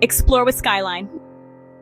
Explore with Skyline.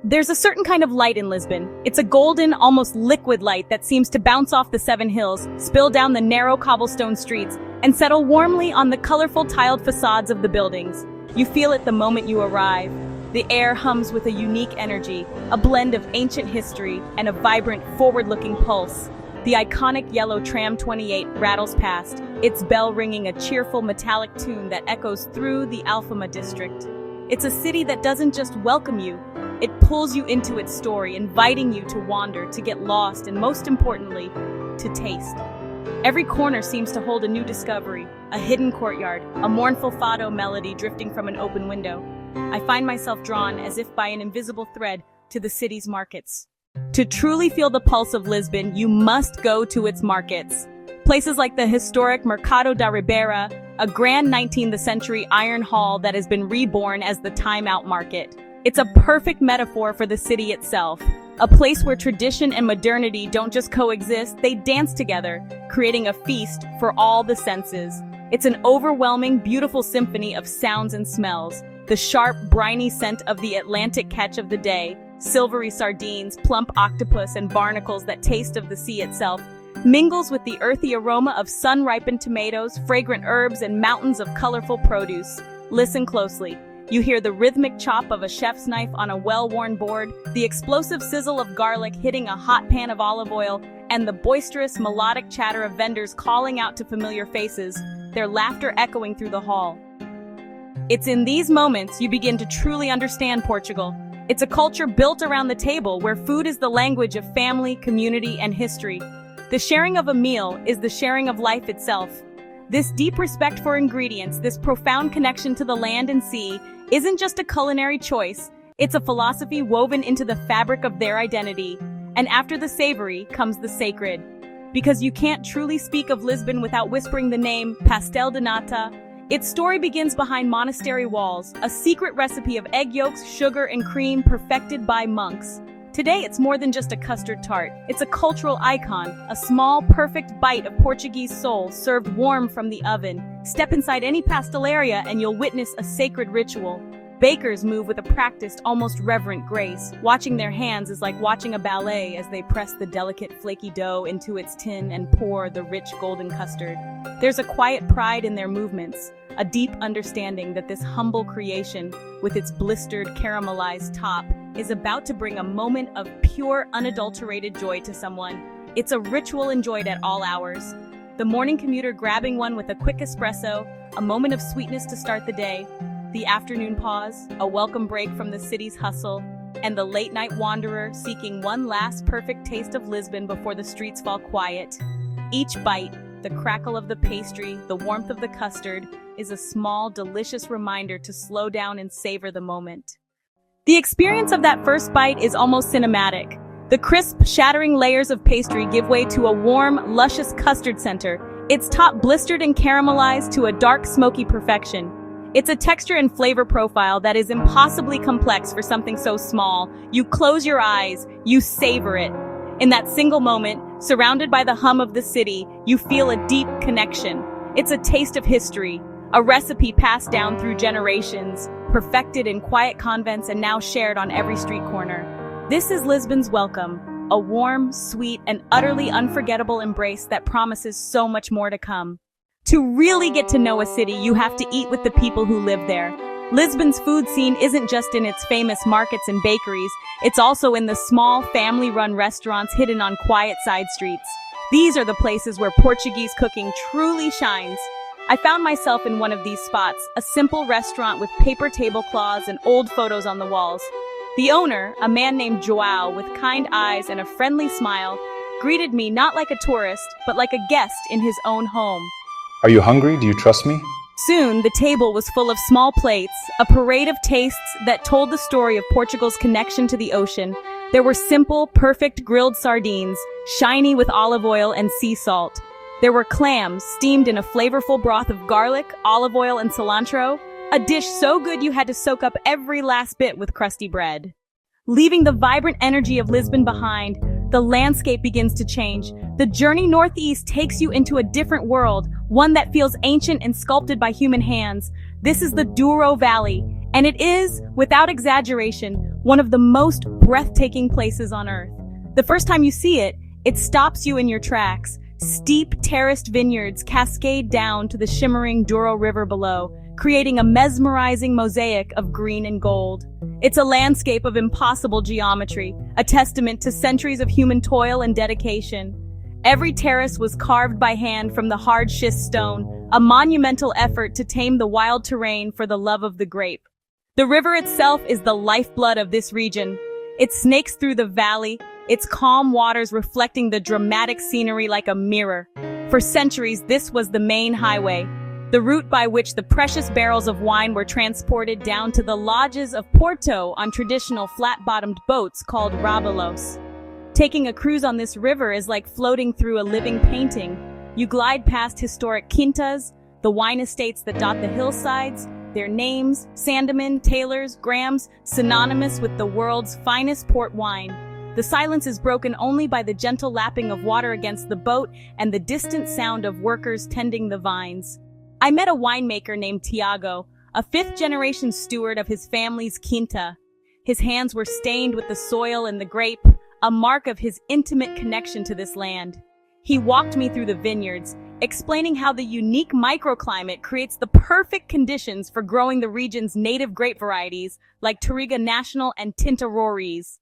There's a certain kind of light in Lisbon. It's a golden, almost liquid light that seems to bounce off the 7 hills, spill down the narrow cobblestone streets, and settle warmly on the colorful tiled facades of the buildings. You feel it the moment you arrive. The air hums with a unique energy, a blend of ancient history and a vibrant, forward-looking pulse. The iconic yellow tram 28 rattles past, its bell ringing a cheerful metallic tune that echoes through the Alfama district. It's a city that doesn't just welcome you, it pulls you into its story, inviting you to wander, to get lost, and most importantly, to taste. Every corner seems to hold a new discovery, a hidden courtyard, a mournful fado melody drifting from an open window. I find myself drawn, as if by an invisible thread, to the city's markets. To truly feel the pulse of Lisbon, you must go to its markets. Places like the historic Mercado da Ribeira, a grand 19th century iron hall that has been reborn as the Time Out Market. It's a perfect metaphor for the city itself, a place where tradition and modernity don't just coexist, they dance together, creating a feast for all the senses. It's an overwhelming, beautiful symphony of sounds and smells. The sharp, briny scent of the Atlantic catch of the day, silvery sardines, plump octopus, and barnacles that taste of the sea itself, mingles with the earthy aroma of sun-ripened tomatoes, fragrant herbs, and mountains of colorful produce. Listen closely. You hear the rhythmic chop of a chef's knife on a well-worn board, the explosive sizzle of garlic hitting a hot pan of olive oil, and the boisterous, melodic chatter of vendors calling out to familiar faces, their laughter echoing through the hall. It's in these moments you begin to truly understand Portugal. It's a culture built around the table where food is the language of family, community, and history. The sharing of a meal is the sharing of life itself. This deep respect for ingredients, this profound connection to the land and sea, isn't just a culinary choice, it's a philosophy woven into the fabric of their identity. And after the savory comes the sacred. Because you can't truly speak of Lisbon without whispering the name Pastel de Nata. Its story begins behind monastery walls, a secret recipe of egg yolks, sugar, and cream perfected by monks. Today, it's more than just a custard tart. It's a cultural icon, a small, perfect bite of Portuguese soul served warm from the oven. Step inside any pastelaria and you'll witness a sacred ritual. Bakers move with a practiced, almost reverent grace. Watching their hands is like watching a ballet as they press the delicate, flaky dough into its tin and pour the rich golden custard. There's a quiet pride in their movements, a deep understanding that this humble creation, with its blistered, caramelized top, is about to bring a moment of pure, unadulterated joy to someone. It's a ritual enjoyed at all hours. The morning commuter grabbing one with a quick espresso, a moment of sweetness to start the day. The afternoon pause, a welcome break from the city's hustle, and the late-night wanderer seeking one last perfect taste of Lisbon before the streets fall quiet. Each bite, the crackle of the pastry, the warmth of the custard, is a small, delicious reminder to slow down and savor the moment. The experience of that first bite is almost cinematic. The crisp, shattering layers of pastry give way to a warm, luscious custard center, its top blistered and caramelized to a dark, smoky perfection. It's a texture and flavor profile that is impossibly complex for something so small. You close your eyes, you savor it. In that single moment, surrounded by the hum of the city, you feel a deep connection. It's a taste of history, a recipe passed down through generations, perfected in quiet convents and now shared on every street corner. This is Lisbon's welcome, a warm, sweet, and utterly unforgettable embrace that promises so much more to come. To really get to know a city, you have to eat with the people who live there. Lisbon's food scene isn't just in its famous markets and bakeries, it's also in the small, family-run restaurants hidden on quiet side streets. These are the places where Portuguese cooking truly shines. I found myself in one of these spots, a simple restaurant with paper tablecloths and old photos on the walls. The owner, a man named João with kind eyes and a friendly smile, greeted me not like a tourist, but like a guest in his own home. Are you hungry? Do you trust me? Soon, the table was full of small plates, a parade of tastes that told the story of Portugal's connection to the ocean. There were simple, perfect grilled sardines, shiny with olive oil and sea salt. There were clams, steamed in a flavorful broth of garlic, olive oil, and cilantro, a dish so good you had to soak up every last bit with crusty bread. Leaving the vibrant energy of Lisbon behind, the landscape begins to change. The journey northeast takes you into a different world, one that feels ancient and sculpted by human hands. This is the Douro Valley. And it is, without exaggeration, one of the most breathtaking places on earth. The first time you see it, it stops you in your tracks. Steep, terraced vineyards cascade down to the shimmering Douro River below, creating a mesmerizing mosaic of green and gold. It's a landscape of impossible geometry, a testament to centuries of human toil and dedication. Every terrace was carved by hand from the hard schist stone, a monumental effort to tame the wild terrain for the love of the grape. The river itself is the lifeblood of this region. It snakes through the valley, its calm waters reflecting the dramatic scenery like a mirror. For centuries, this was the main highway, the route by which the precious barrels of wine were transported down to the lodges of Porto on traditional flat-bottomed boats called rabelos. Taking a cruise on this river is like floating through a living painting. You glide past historic quintas, the wine estates that dot the hillsides, their names, Sandeman, Taylors, Grahams, synonymous with the world's finest port wine. The silence is broken only by the gentle lapping of water against the boat and the distant sound of workers tending the vines. I met a winemaker named Tiago, a fifth-generation steward of his family's quinta. His hands were stained with the soil and the grape, a mark of his intimate connection to this land. He walked me through the vineyards, explaining how the unique microclimate creates the perfect conditions for growing the region's native grape varieties like Touriga Nacional and Tinta Roriz.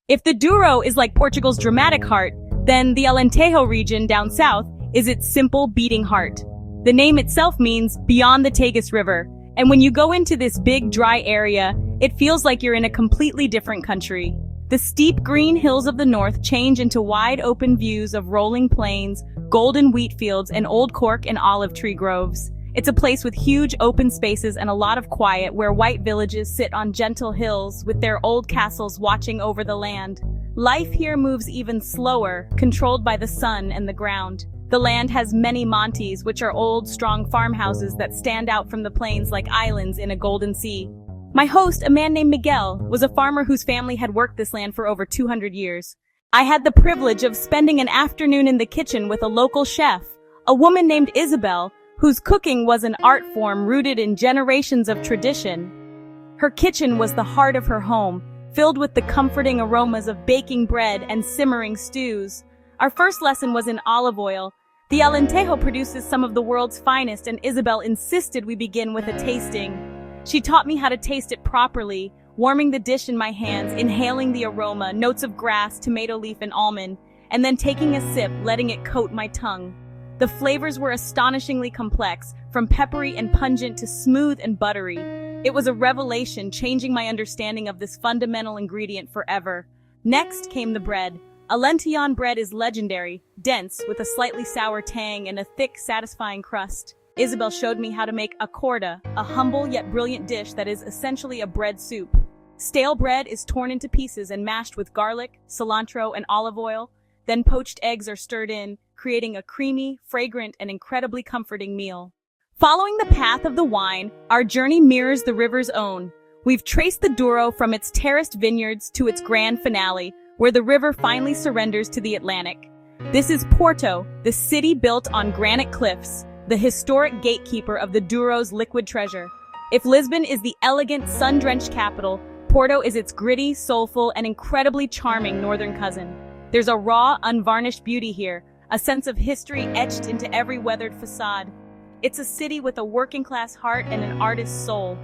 If the Douro is like Portugal's dramatic heart, then the Alentejo region down south is its simple beating heart. The name itself means beyond the Tagus River, and when you go into this big dry area, it feels like you're in a completely different country. The steep green hills of the north change into wide open views of rolling plains, golden wheat fields, and old cork and olive tree groves. It's a place with huge open spaces and a lot of quiet where white villages sit on gentle hills with their old castles watching over the land. Life here moves even slower, controlled by the sun and the ground. The land has many montes, which are old, strong farmhouses that stand out from the plains like islands in a golden sea. My host, a man named Miguel, was a farmer whose family had worked this land for over 200 years. I had the privilege of spending an afternoon in the kitchen with a local chef, a woman named Isabel, whose cooking was an art form rooted in generations of tradition. Her kitchen was the heart of her home, filled with the comforting aromas of baking bread and simmering stews. Our first lesson was in olive oil. The Alentejo produces some of the world's finest, and Isabel insisted we begin with a tasting. She taught me how to taste it properly, warming the dish in my hands, inhaling the aroma, notes of grass, tomato leaf, and almond, and then taking a sip, letting it coat my tongue. The flavors were astonishingly complex, from peppery and pungent to smooth and buttery. It was a revelation, changing my understanding of this fundamental ingredient forever. Next came the bread. Alentejo bread is legendary, dense, with a slightly sour tang and a thick, satisfying crust. Isabel showed me how to make a corda, a humble yet brilliant dish that is essentially a bread soup. Stale bread is torn into pieces and mashed with garlic, cilantro, and olive oil. Then poached eggs are stirred in, creating a creamy, fragrant, and incredibly comforting meal. Following the path of the wine, our journey mirrors the river's own. We've traced the Douro from its terraced vineyards to its grand finale, where the river finally surrenders to the Atlantic. This is Porto, the city built on granite cliffs, the historic gatekeeper of the Douro's liquid treasure. If Lisbon is the elegant, sun-drenched capital, Porto is its gritty, soulful, and incredibly charming northern cousin. There's a raw, unvarnished beauty here, a sense of history etched into every weathered facade. It's a city with a working-class heart and an artist's soul.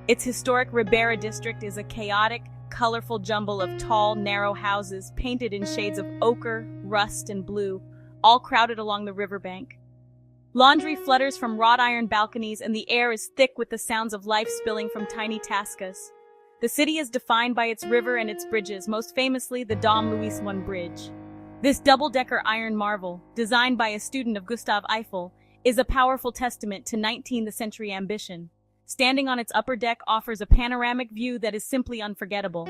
Its historic Ribera district is a chaotic, colorful jumble of tall, narrow houses painted in shades of ochre, rust, and blue, all crowded along the riverbank. Laundry flutters from wrought iron balconies, and the air is thick with the sounds of life spilling from tiny tascas. The city is defined by its river and its bridges, most famously the Dom Luis I Bridge. This double-decker iron marvel, designed by a student of Gustav Eiffel, is a powerful testament to 19th century ambition. Standing on its upper deck offers a panoramic view that is simply unforgettable.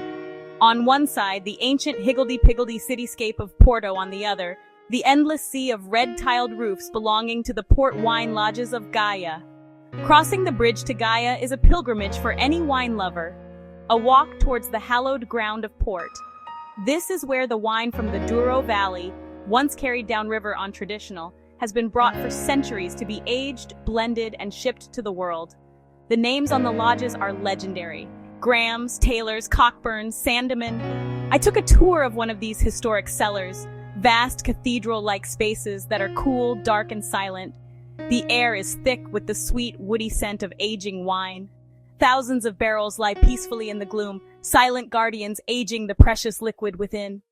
On one side, the ancient higgledy-piggledy cityscape of Porto; on the other, the endless sea of red-tiled roofs belonging to the port wine lodges of Gaia. Crossing the bridge to Gaia is a pilgrimage for any wine lover, a walk towards the hallowed ground of port. This is where the wine from the Douro Valley, once carried downriver on traditional, has been brought for centuries to be aged, blended, and shipped to the world. The names on the lodges are legendary. Grahams, Taylors, Cockburns, Sandeman. I took a tour of one of these historic cellars, vast cathedral-like spaces that are cool, dark, and silent. The air is thick with the sweet, woody scent of aging wine. Thousands of barrels lie peacefully in the gloom, silent guardians aging the precious liquid within.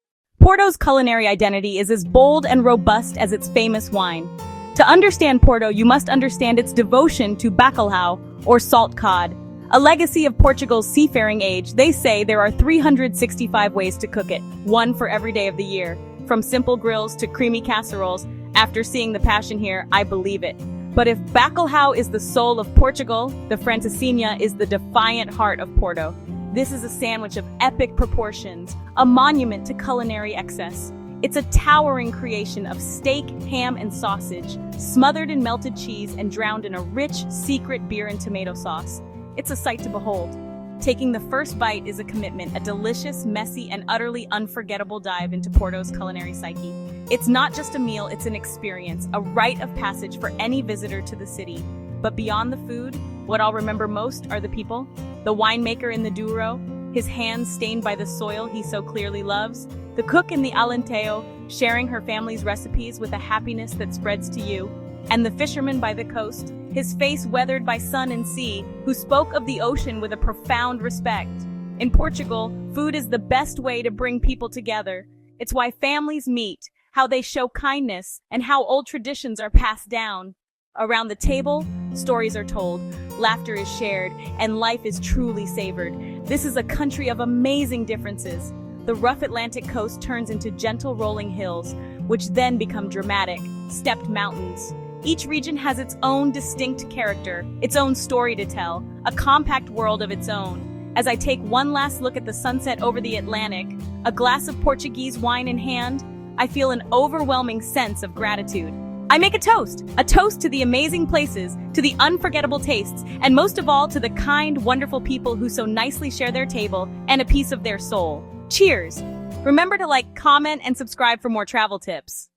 Porto's culinary identity is as bold and robust as its famous wine. To understand Porto, you must understand its devotion to bacalhau, or salt cod. A legacy of Portugal's seafaring age, they say there are 365 ways to cook it, one for every day of the year. From simple grills to creamy casseroles, after seeing the passion here, I believe it. But if bacalhau is the soul of Portugal, the francesinha is the defiant heart of Porto. This is a sandwich of epic proportions, a monument to culinary excess. It's a towering creation of steak, ham, and sausage, smothered in melted cheese and drowned in a rich, secret beer and tomato sauce. It's a sight to behold. Taking the first bite is a commitment, a delicious, messy, and utterly unforgettable dive into Porto's culinary psyche. It's not just a meal, it's an experience, a rite of passage for any visitor to the city. But beyond the food, what I'll remember most are the people. The winemaker in the Douro, his hands stained by the soil he so clearly loves. The cook in the Alentejo, sharing her family's recipes with a happiness that spreads to you. And the fisherman by the coast, his face weathered by sun and sea, who spoke of the ocean with a profound respect. In Portugal, food is the best way to bring people together. It's why families meet, how they show kindness, and how old traditions are passed down. Around the table, stories are told, laughter is shared, and life is truly savored. This is a country of amazing differences. The rough Atlantic coast turns into gentle rolling hills, which then become dramatic, stepped mountains. Each region has its own distinct character, its own story to tell, a compact world of its own. As I take one last look at the sunset over the Atlantic, a glass of Portuguese wine in hand, I feel an overwhelming sense of gratitude. I make a toast to the amazing places, to the unforgettable tastes, and most of all to the kind, wonderful people who so nicely share their table and a piece of their soul. Cheers! Remember to like, comment, and subscribe for more travel tips.